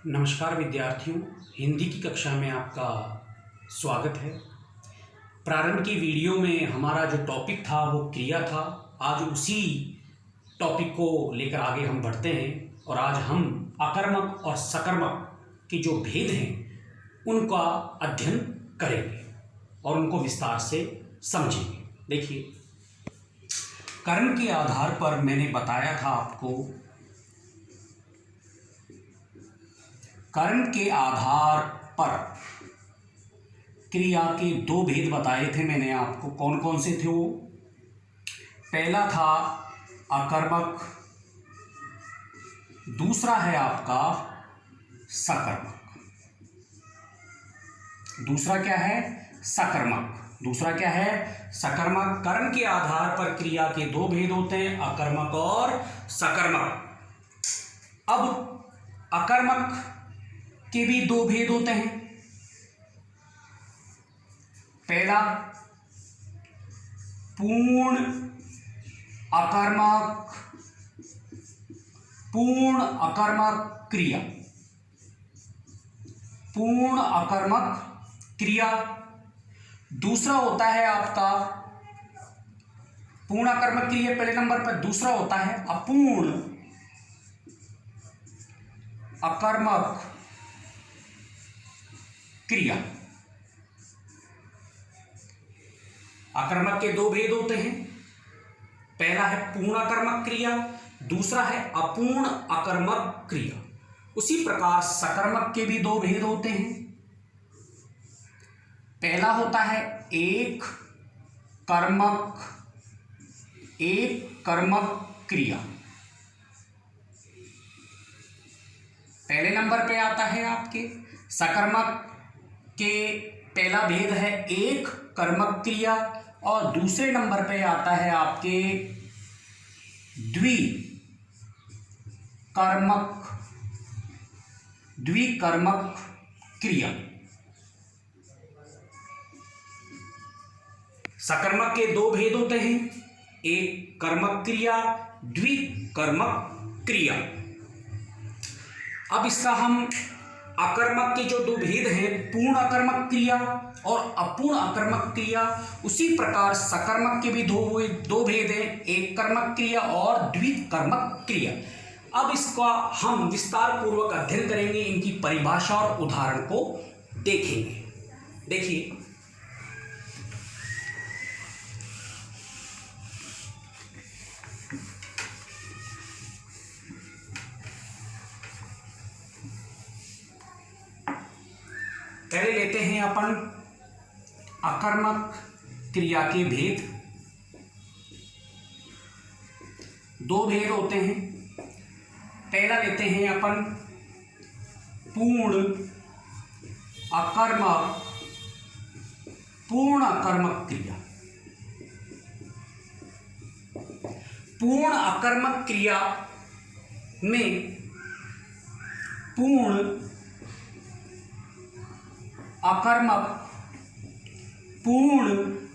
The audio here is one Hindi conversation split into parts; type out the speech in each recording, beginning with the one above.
नमस्कार विद्यार्थियों, हिंदी की कक्षा में आपका स्वागत है। प्रारंभ की वीडियो में हमारा जो टॉपिक था वो क्रिया था। आज उसी टॉपिक को लेकर आगे हम बढ़ते हैं और आज हम अकर्मक और सकर्मक के जो भेद हैं उनका अध्ययन करेंगे और उनको विस्तार से समझेंगे। देखिए, कर्म के आधार पर मैंने बताया था आपको, कर्म के आधार पर क्रिया के दो भेद बताए थे मैंने आपको। कौन कौन से थे वो? पहला था अकर्मक, दूसरा है आपका सकर्मक। दूसरा क्या है? सकर्मक। दूसरा क्या है? सकर्मक। कर्म के आधार पर क्रिया के दो भेद होते हैं, अकर्मक और सकर्मक। अब अकर्मक के भी दो भेद होते हैं। पहला पूर्ण अकर्मक, पूर्ण अकर्मक क्रिया, पूर्ण अकर्मक क्रिया। दूसरा होता है आपका पूर्ण अकर्मक क्रिया पहले नंबर पर। दूसरा होता है अपूर्ण अकर्मक क्रिया। अकर्मक के दो भेद होते हैं, पहला है पूर्ण अकर्मक क्रिया, दूसरा है अपूर्ण अकर्मक क्रिया। उसी प्रकार सकर्मक के भी दो भेद होते हैं। पहला होता है एक कर्मक क्रिया। पहले नंबर पे आता है आपके सकर्मक के पहला भेद है एक कर्मक क्रिया और दूसरे नंबर पे आता है आपके द्विकर्मक क्रिया। सकर्मक के दो भेद होते हैं, एक कर्मक क्रिया, द्विकर्मक क्रिया। अब इसका हम अकर्मक के जो दो भेद हैं, पूर्ण अकर्मक क्रिया और अपूर्ण अकर्मक क्रिया, उसी प्रकार सकर्मक के भी दो भेद हैं, एक कर्मक क्रिया और द्विकर्मक क्रिया। अब इसका हम विस्तार पूर्वक अध्ययन करेंगे, इनकी परिभाषा और उदाहरण को देखेंगे। देखिए, पहले लेते हैं अपन अकर्मक क्रिया के भेद। दो भेद होते हैं। पहला लेते हैं अपन पूर्ण अकर्मक क्रिया। पूर्ण अकर्मक क्रिया में पूर्ण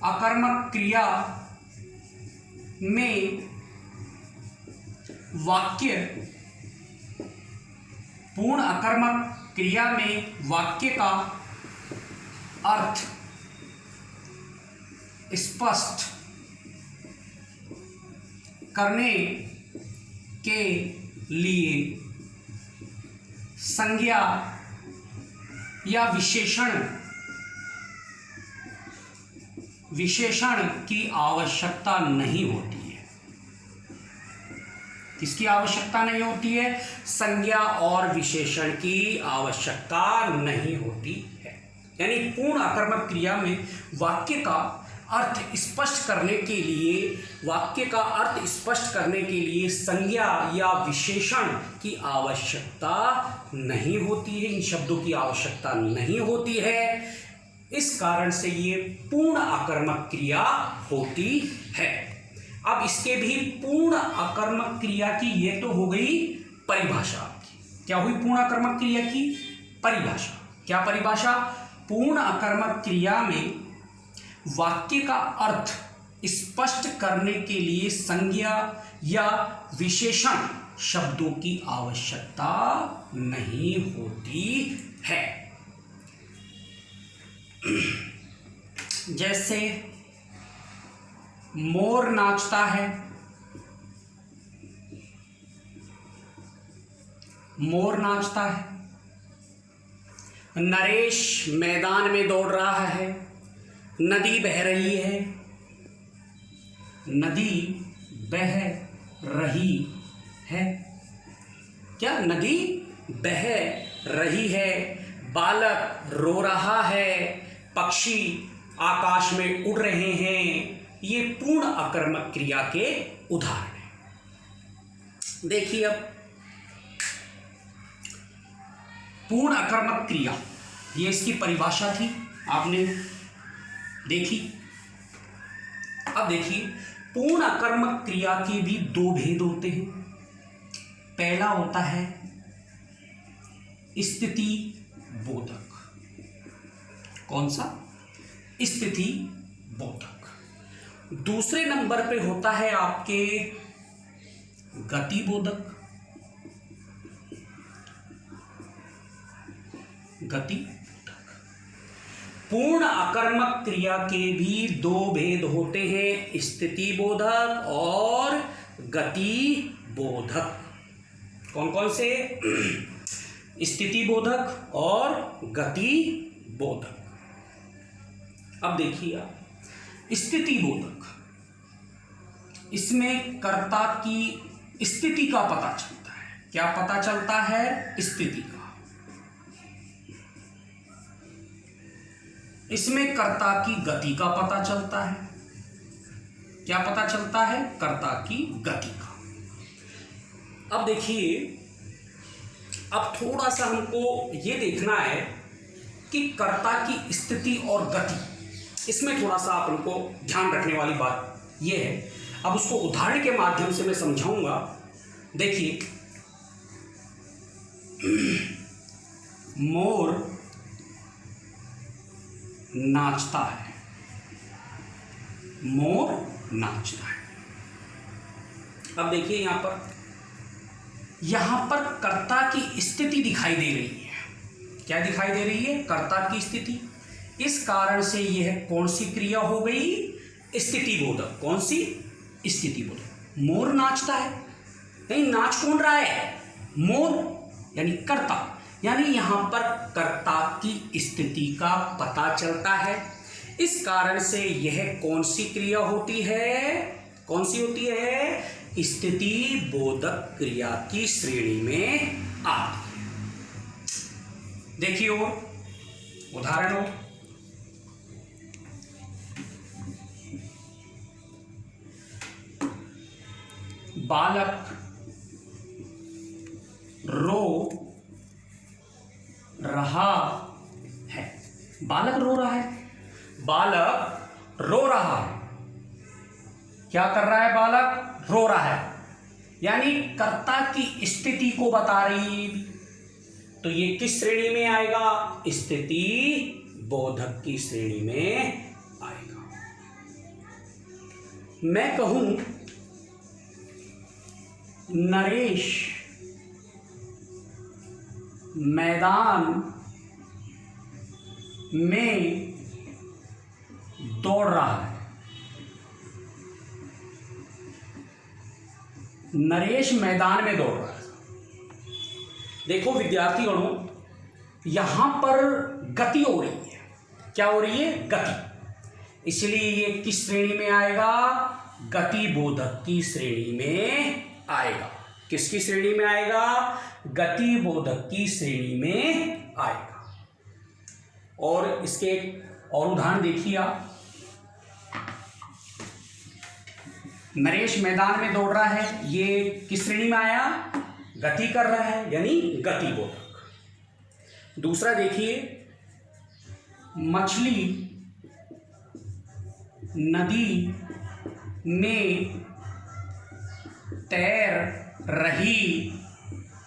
अकर्मक क्रिया में वाक्य, पूर्ण अकर्मक क्रिया में वाक्य का अर्थ स्पष्ट करने के लिए संज्ञा या विशेषण की आवश्यकता नहीं होती है। किसकी आवश्यकता नहीं होती है? संज्ञा और विशेषण की आवश्यकता नहीं होती है। यानी पूर्ण अकर्मक क्रिया में वाक्य का अर्थ स्पष्ट करने के लिए संज्ञा या विशेषण की आवश्यकता नहीं होती है। इन शब्दों की आवश्यकता नहीं होती है। इस कारण से ये पूर्ण अकर्मक क्रिया होती है। अब इसके भी पूर्ण अकर्मक क्रिया की ये तो हो गई परिभाषा आपकी। क्या हुई पूर्ण अकर्मक क्रिया की परिभाषा? क्या परिभाषा? पूर्ण अकर्मक क्रिया में वाक्य का अर्थ स्पष्ट करने के लिए संज्ञा या विशेषण शब्दों की आवश्यकता नहीं होती है। जैसे मोर नाचता है, मोर नाचता है। नरेश मैदान में दौड़ रहा है, नदी बह रही है, नदी बह रही है। क्या नदी बह रही है। बालक रो रहा है, पक्षी आकाश में उड़ रहे हैं। ये पूर्ण अकर्मक क्रिया के उदाहरण हैं। देखिए अब पूर्ण अकर्मक क्रिया, ये इसकी परिभाषा थी, आपने देखी। अब देखिए पूर्ण अकर्मक क्रिया के भी दो भेद होते हैं। पहला होता है स्थिति बोधक। कौन सा? स्थिति बोधक। दूसरे नंबर पे होता है आपके गति बोधक। गति बोधक। पूर्ण अकर्मक क्रिया के भी दो भेद होते हैं, स्थिति बोधक और गति बोधक। कौन कौन से? स्थिति बोधक और गति बोधक। अब देखिए आप, स्थिति बोधक, इसमें कर्ता की स्थिति का पता चलता है। क्या पता चलता है? स्थिति का। इसमें कर्ता की गति का पता चलता है। क्या पता चलता है? कर्ता की गति का। अब देखिए, अब थोड़ा सा हमको ये देखना है कि कर्ता की स्थिति और गति, इसमें थोड़ा सा आप उनको ध्यान रखने वाली बात ये है। अब उसको उदाहरण के माध्यम से मैं समझाऊंगा। देखिए, मोर नाचता है, मोर नाचता है। अब देखिए यहां पर कर्ता की स्थिति दिखाई दे रही है। क्या दिखाई दे रही है? कर्ता की स्थिति। इस कारण से यह कौन सी क्रिया हो गई? स्थिति बोधक। कौन सी? स्थिति बोधक। मोर नाचता है, नहीं, नाच कौन रहा है? मोर, यानी कर्ता। यानी यहां पर कर्ता की स्थिति का पता चलता है। इस कारण से यह कौन सी क्रिया होती है? कौन सी होती है? स्थिति बोधक क्रिया की श्रेणी में आती है। देखिए और उदाहरण हो, बालक रो रहा है। बालक रो रहा है, बालक रो रहा है। क्या कर रहा है? बालक रो रहा है, यानी कर्ता की स्थिति को बता रही। तो ये किस श्रेणी में आएगा? स्थिति बोधक की श्रेणी में आएगा। मैं कहूं नरेश मैदान में दौड़ रहा है। नरेश मैदान में दौड़ रहा है। देखो विद्यार्थीगणों, यहां पर गति हो रही है। क्या हो रही है? गति। इसलिए ये किस श्रेणी में आएगा? गति बोधक की श्रेणी में आएगा। किसकी श्रेणी में आएगा? गति बोधक की श्रेणी में आएगा। और इसके और उदाहरण देखिए आप। नरेश मैदान में दौड़ रहा है, ये किस श्रेणी में आया? गति कर रहा है, यानी गति बोधक। दूसरा देखिए, मछली नदी में तैर रही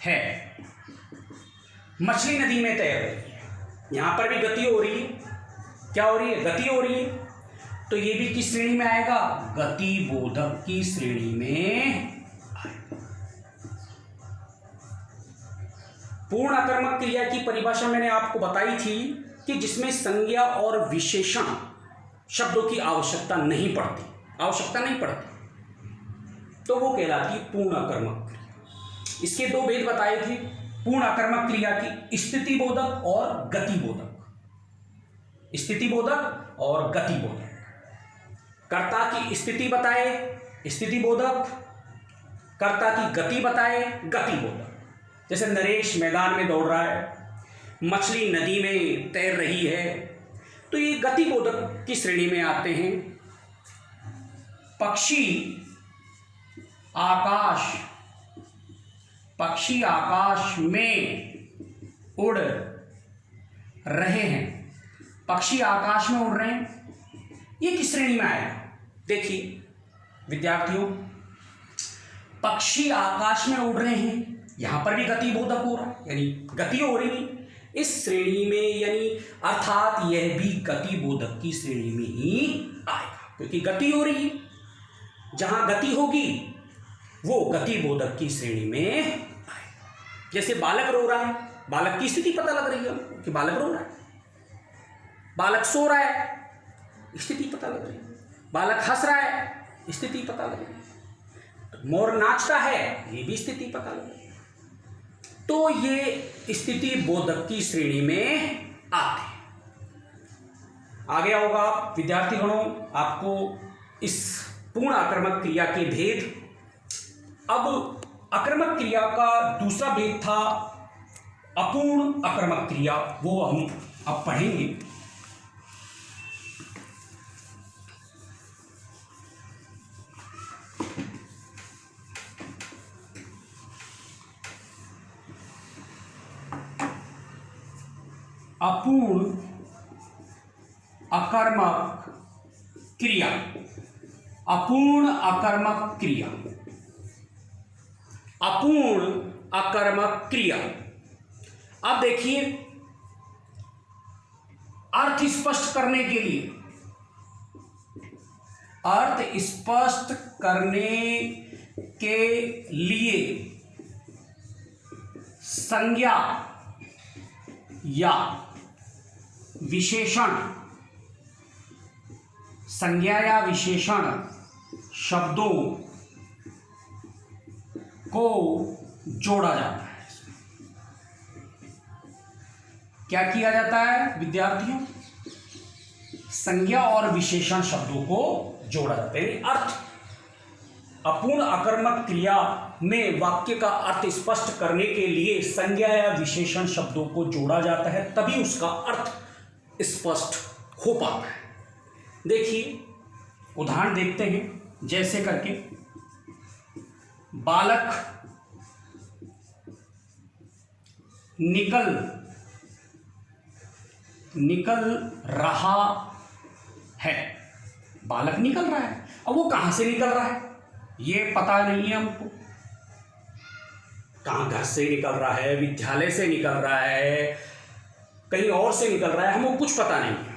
है। मछली नदी में तैर रही है, यहां पर भी गति हो रही है। क्या हो रही है? गति हो रही है। तो ये भी किस श्रेणी में आएगा? गति बोधक की श्रेणी में आएगा। पूर्ण आकर्मक क्रिया की परिभाषा मैंने आपको बताई थी कि जिसमें संज्ञा और विशेषण शब्दों की आवश्यकता नहीं पड़ती, तो वो कहलाती पूर्ण आकर्मक क्रिया। इसके दो भेद बताए थे पूर्ण आकर्मक क्रिया की, स्थिति बोधक और गति बोधक। स्थिति बोधक और गति बोधक। कर्ता की स्थिति बताए स्थिति बोधक, कर्ता की गति बताए गति बोधक। जैसे नरेश मैदान में दौड़ रहा है, मछली नदी में तैर रही है, तो ये गति बोधक की श्रेणी में आते हैं। पक्षी आकाश में उड़ रहे हैं, पक्षी आकाश में उड़ रहे हैं, ये किस श्रेणी में आएगा? देखिए विद्यार्थियों, पक्षी आकाश में उड़ रहे हैं, यहां पर भी गति बोधक हो रहा है, यानी गति हो रही है इस श्रेणी में, यानी अर्थात यह भी गति बोधक की श्रेणी में ही आएगा, क्योंकि गति हो रही है। जहां गति होगी वो गति बोधक की श्रेणी में आएगा। जैसे बालक रो रहा है, बालक की स्थिति पता लग रही है हमको कि बालक रो रहा है, बालक सो रहा है, स्थिति पता लग रही है, बालक हंस रहा है, स्थिति पता लग रही है, मोर नाचता है, ये भी स्थिति पता लग रही है। तो ये स्थिति बोधक की श्रेणी में आते हैं। आगे होगा विद्यार्थी गणों आपको इस पूर्ण आकर्मक क्रिया के भेद। अब आकर्मक क्रिया का दूसरा भेद था अपूर्ण आकर्मक क्रिया, वो हम अब पढ़ेंगे। अपूर्ण आकर्मक क्रिया, अपूर्ण आकर्मक क्रिया, अपूर्ण आकर्मक क्रिया। अब देखिए, अर्थ स्पष्ट करने के लिए, अर्थ स्पष्ट करने के लिए संज्ञा या विशेषण, संज्ञा या विशेषण शब्दों को जोड़ा जाता है। क्या किया जाता है विद्यार्थियों? संज्ञा और विशेषण शब्दों को जोड़ा जाता है। अर्थ, अपूर्ण आकर्मक क्रिया में वाक्य का अर्थ स्पष्ट करने के लिए संज्ञा या विशेषण शब्दों को जोड़ा जाता है, तभी उसका अर्थ स्पष्ट हो पाता है। देखिए उदाहरण देखते हैं, जैसे करके बालक निकल रहा है, बालक निकल रहा है। अब वो कहां से निकल रहा है ये पता नहीं है हमको, कहां, घर से निकल रहा है, विद्यालय से निकल रहा है, कहीं और से निकल रहा है, हमको कुछ पता नहीं है।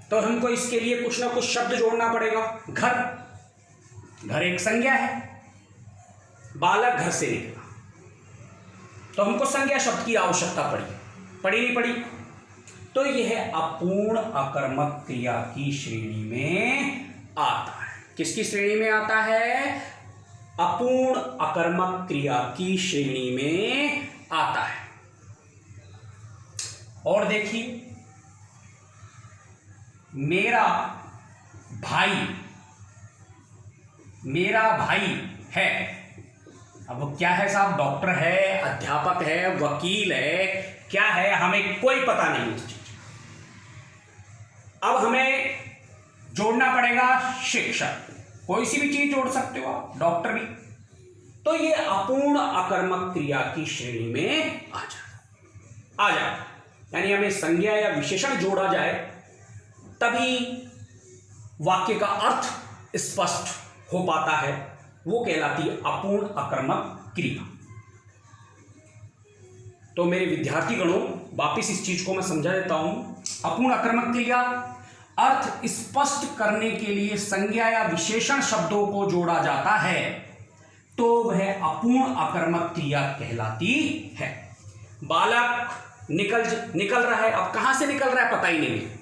तो हमको इसके लिए कुछ ना कुछ शब्द जोड़ना पड़ेगा। घर एक संज्ञा है, बालक घर से निकला, तो हमको संज्ञा शब्द की आवश्यकता पड़ी नहीं पड़ी? तो यह अपूर्ण आकर्मक क्रिया की श्रेणी में आता है। किसकी श्रेणी में आता है? अपूर्ण आकर्मक क्रिया की श्रेणी में आता है। और देखिए, मेरा भाई है। अब वो क्या है साहब? डॉक्टर है, अध्यापक है, वकील है, क्या है हमें कोई पता नहीं इस चीज। अब हमें जोड़ना पड़ेगा शिक्षक, कोई सी भी चीज जोड़ सकते हो आप, डॉक्टर भी। तो ये अपूर्ण आकर्मक क्रिया की श्रेणी में आ जाए, यानी हमें संज्ञा या विशेषण जोड़ा जाए तभी वाक्य का अर्थ स्पष्ट हो पाता है, वो कहलाती है अपूर्ण आकर्मक क्रिया। तो मेरे विद्यार्थी गणों, वापिस इस चीज को मैं समझा देता हूं। अपूर्ण आकर्मक क्रिया, अर्थ स्पष्ट करने के लिए संज्ञा या विशेषण शब्दों को जोड़ा जाता है, तो वह अपूर्ण आकर्मक क्रिया कहलाती है। बालक निकल रहा है। अब कहां से निकल रहा है पता ही नहीं है।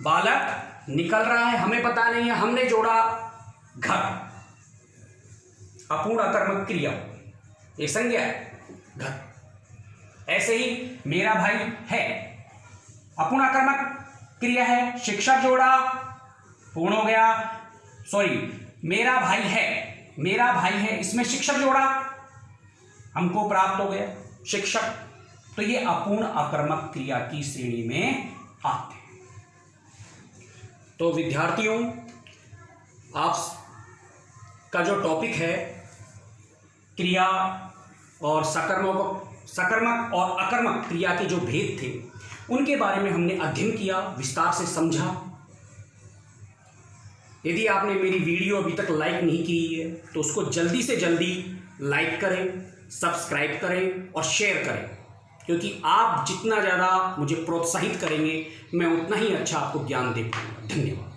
बालक निकल रहा है, हमें पता नहीं है, हमने जोड़ा घर, अपूर्ण अकर्मक क्रिया, ये संज्ञा है घर। ऐसे ही मेरा भाई है, अपूर्ण अकर्मक क्रिया है, शिक्षक जोड़ा, पूर्ण हो गया। सॉरी, मेरा भाई है, इसमें शिक्षक जोड़ा, हमको प्राप्त हो गया शिक्षक। तो ये अपूर्ण अकर्मक क्रिया की श्रेणी में आते हैं। तो विद्यार्थियों, आप का जो टॉपिक है क्रिया और सकर्मक और अकर्मक क्रिया के जो भेद थे उनके बारे में हमने अध्ययन किया, विस्तार से समझा। यदि आपने मेरी वीडियो अभी तक लाइक नहीं की है तो उसको जल्दी से जल्दी लाइक करें, सब्सक्राइब करें और शेयर करें, क्योंकि आप जितना ज़्यादा मुझे प्रोत्साहित करेंगे मैं उतना ही अच्छा आपको ज्ञान दे पाऊंगा। धन्यवाद।